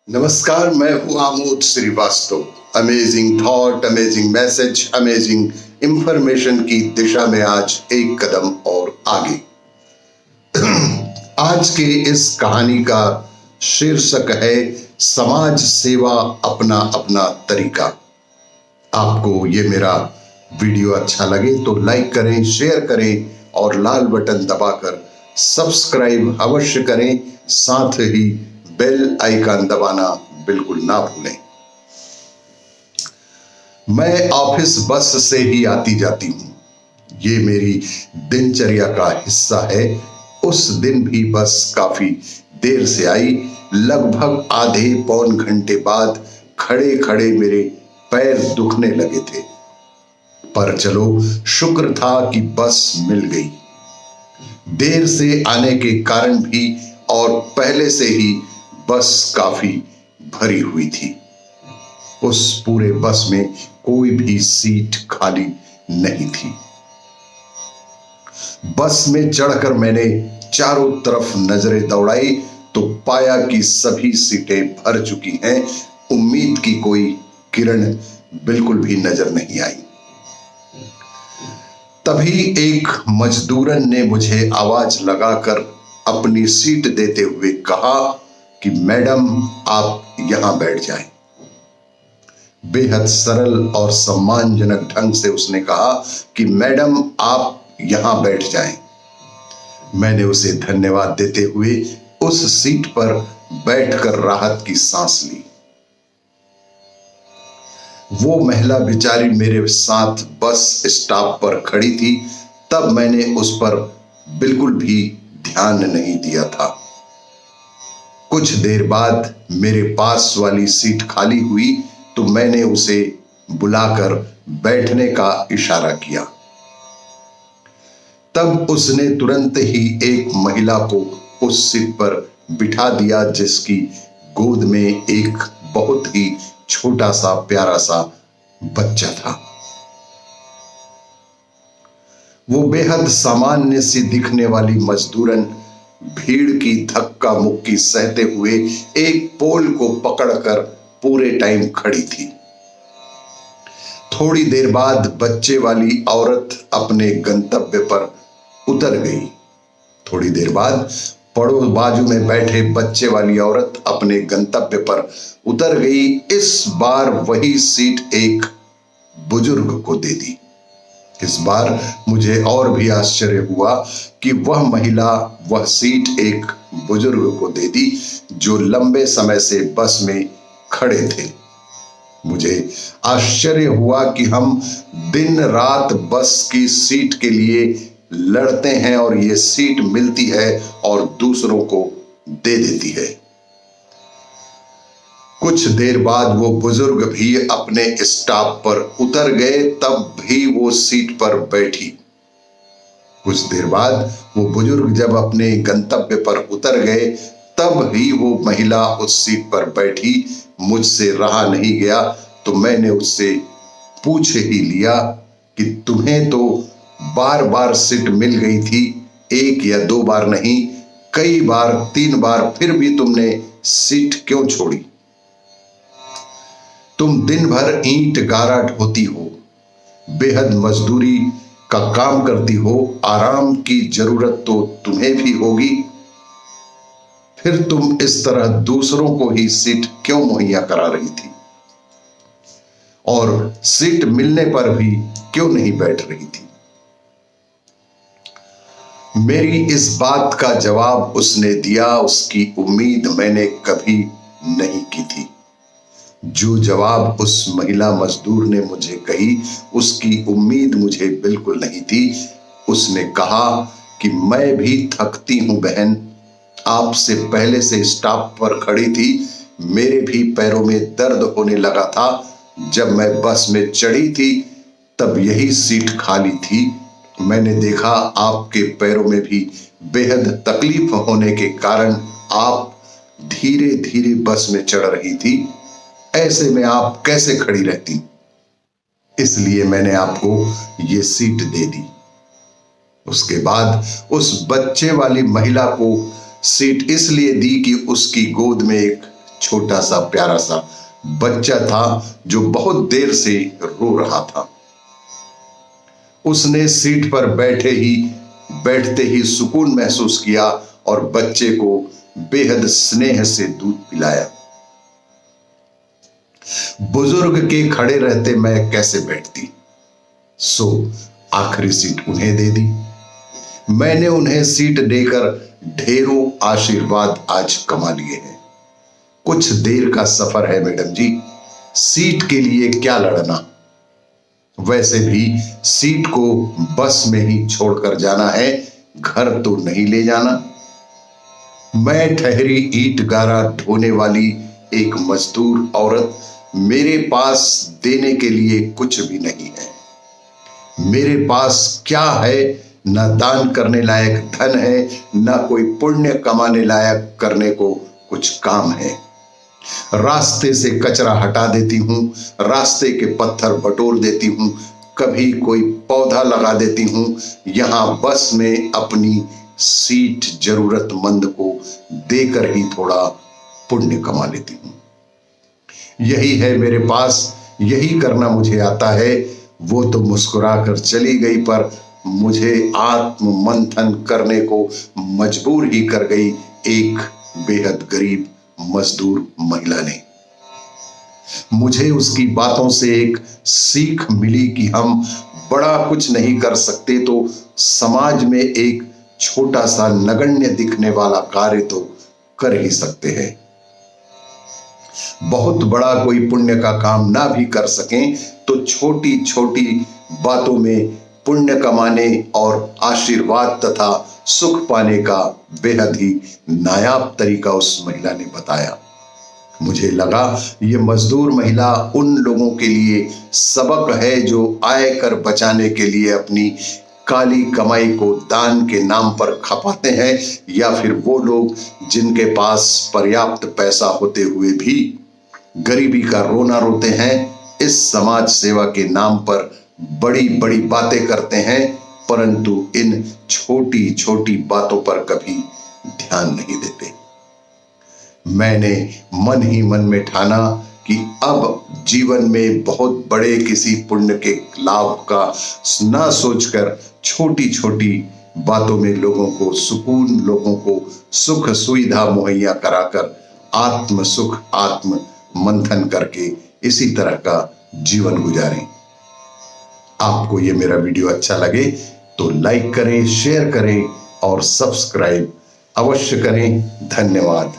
नमस्कार, मैं हूं Amod Shrivastava. Amazing thought, amazing message, amazing information की दिशा में आज एक कदम और आगे। आज के इस कहानी का शीर्षक है समाज सेवा अपना अपना तरीका। आपको ये मेरा वीडियो अच्छा लगे तो लाइक करें, शेयर करें और लाल बटन दबाकर सब्सक्राइब अवश्य करें। साथ ही बेल आइकन दबाना बिल्कुल ना भूलें। मैं ऑफिस बस से ही आती जाती हूं। ये मेरी दिनचर्या का हिस्सा है। उस दिन भी बस काफी देर से आई। लगभग आधे पौन घंटे बाद खड़े खड़े मेरे पैर दुखने लगे थे, पर चलो शुक्र था कि बस मिल गई। देर से आने के कारण भी और पहले से ही बस काफी भरी हुई थी। उस पूरे बस में कोई भी सीट खाली नहीं थी। बस में चढ़कर मैंने चारों तरफ नजरें दौड़ाई तो पाया कि सभी सीटें भर चुकी हैं। उम्मीद की कोई किरण बिल्कुल भी नजर नहीं आई। तभी एक मजदूरन ने मुझे आवाज लगाकर अपनी सीट देते हुए कहा कि मैडम आप यहां बैठ जाएं। बेहद सरल और सम्मानजनक ढंग से उसने कहा कि मैडम आप यहां बैठ जाएं। मैंने उसे धन्यवाद देते हुए उस सीट पर बैठकर राहत की सांस ली। वो महिला बेचारी मेरे साथ बस स्टॉप पर खड़ी थी। तब मैंने उस पर बिल्कुल भी ध्यान नहीं दिया था। कुछ देर बाद मेरे पास वाली सीट खाली हुई तो मैंने उसे बुलाकर बैठने का इशारा किया। तब उसने तुरंत ही एक महिला को उस सीट पर बिठा दिया जिसकी गोद में एक बहुत ही छोटा सा प्यारा सा बच्चा था। वो बेहद सामान्य सी दिखने वाली मजदूरन भीड़ की धक्का मुक्की सहते हुए एक पोल को पकड़कर पूरे टाइम खड़ी थी। थोड़ी देर बाद बच्चे वाली औरत अपने गंतव्य पर उतर गई। थोड़ी देर बाद पड़ोस बाजू में बैठे बच्चे वाली औरत अपने गंतव्य पर उतर गई। इस बार वही सीट एक बुजुर्ग को दे दी। इस बार मुझे और भी आश्चर्य हुआ कि वह महिला वह सीट एक बुजुर्ग को दे दी जो लंबे समय से बस में खड़े थे। मुझे आश्चर्य हुआ कि हम दिन रात बस की सीट के लिए लड़ते हैं और ये सीट मिलती है और दूसरों को दे देती है। कुछ देर बाद वो बुजुर्ग भी अपने स्टॉप पर उतर गए, तब भी वो सीट पर बैठी। कुछ देर बाद वो बुजुर्ग जब अपने गंतव्य पर उतर गए तब भी वो महिला उस सीट पर बैठी। मुझसे रहा नहीं गया तो मैंने उससे पूछ ही लिया कि तुम्हें तो बार बार सीट मिल गई थी, एक या दो बार नहीं, कई बार, 3 बार, फिर भी तुमने सीट क्यों छोड़ी? तुम दिन भर ईंट गारा ढोती हो, बेहद मजदूरी का काम करती हो, आराम की जरूरत तो तुम्हें भी होगी, फिर तुम इस तरह दूसरों को ही सीट क्यों मुहैया करा रही थी और सीट मिलने पर भी क्यों नहीं बैठ रही थी? मेरी इस बात का जवाब उसने दिया। उसकी उम्मीद मैंने कभी नहीं की थी। जो जवाब उस महिला मजदूर ने मुझे कही उसकी उम्मीद मुझे बिल्कुल नहीं थी। उसने कहा कि मैं भी थकती हूं बहन, आपसे पहले से स्टॉप पर खड़ी थी, मेरे भी पैरों में दर्द होने लगा था। जब मैं बस में चढ़ी थी तब यही सीट खाली थी। मैंने देखा आपके पैरों में भी बेहद तकलीफ होने के कारण आप धीरे धीरे बस में चढ़ रही थी। ऐसे में आप कैसे खड़ी रहती? इसलिए मैंने आपको ये सीट दे दी। उसके बाद उस बच्चे वाली महिला को सीट इसलिए दी कि उसकी गोद में एक छोटा सा प्यारा सा बच्चा था जो बहुत देर से रो रहा था। उसने सीट पर बैठते ही सुकून महसूस किया और बच्चे को बेहद स्नेह से दूध पिलाया। बुजुर्ग के खड़े रहते मैं कैसे बैठती, सो आखिरी सीट उन्हें दे दी। मैंने उन्हें सीट देकर ढेरों आशीर्वाद आज कमा लिए हैं। कुछ देर का सफर है मैडम जी, सीट के लिए क्या लड़ना। वैसे भी सीट को बस में ही छोड़कर जाना है, घर तो नहीं ले जाना। मैं ठहरी ईंट गारा ढोने वाली एक मजदूर औरत, मेरे पास देने के लिए कुछ भी नहीं है। मेरे पास क्या है, ना दान करने लायक धन है, ना कोई पुण्य कमाने लायक करने को कुछ काम है। रास्ते से कचरा हटा देती हूं, रास्ते के पत्थर बटोर देती हूं, कभी कोई पौधा लगा देती हूं। यहां बस में अपनी सीट जरूरतमंद को देकर ही थोड़ा पुण्य कमा लेती हूं। यही है मेरे पास, यही करना मुझे आता है। वो तो मुस्कुरा कर चली गई, पर मुझे आत्म मंथन करने को मजबूर ही कर गई एक बेहद गरीब मजदूर महिला ने। मुझे उसकी बातों से एक सीख मिली कि हम बड़ा कुछ नहीं कर सकते तो समाज में एक छोटा सा नगण्य दिखने वाला कार्य तो कर ही सकते हैं। बहुत बड़ा कोई पुण्य का काम ना भी कर सकें तो छोटी छोटी बातों में पुण्य कमाने और आशीर्वाद तथा सुख पाने का बेहद ही नायाब तरीका उस महिला ने बताया। मुझे लगा ये मजदूर महिला उन लोगों के लिए सबक है जो आयकर बचाने के लिए अपनी काली कमाई को दान के नाम पर खपाते हैं, या फिर वो लोग जिनके पास पर्याप्त पैसा होते हुए भी गरीबी का रोना रोते हैं, इस समाज सेवा के नाम पर बड़ी बड़ी बातें करते हैं, परंतु इन छोटी छोटी बातों पर कभी ध्यान नहीं देते। मैंने मन ही मन में ठाना कि अब जीवन में बहुत बड़े किसी पुण्य के लाभ का ना सोचकर छोटी छोटी बातों में लोगों को सुकून, लोगों को सुख सुविधा मुहैया कराकर आत्म सुख, आत्म मंथन करके इसी तरह का जीवन गुजारें। आपको ये मेरा वीडियो अच्छा लगे तो लाइक करें, शेयर करें और सब्सक्राइब अवश्य करें। धन्यवाद।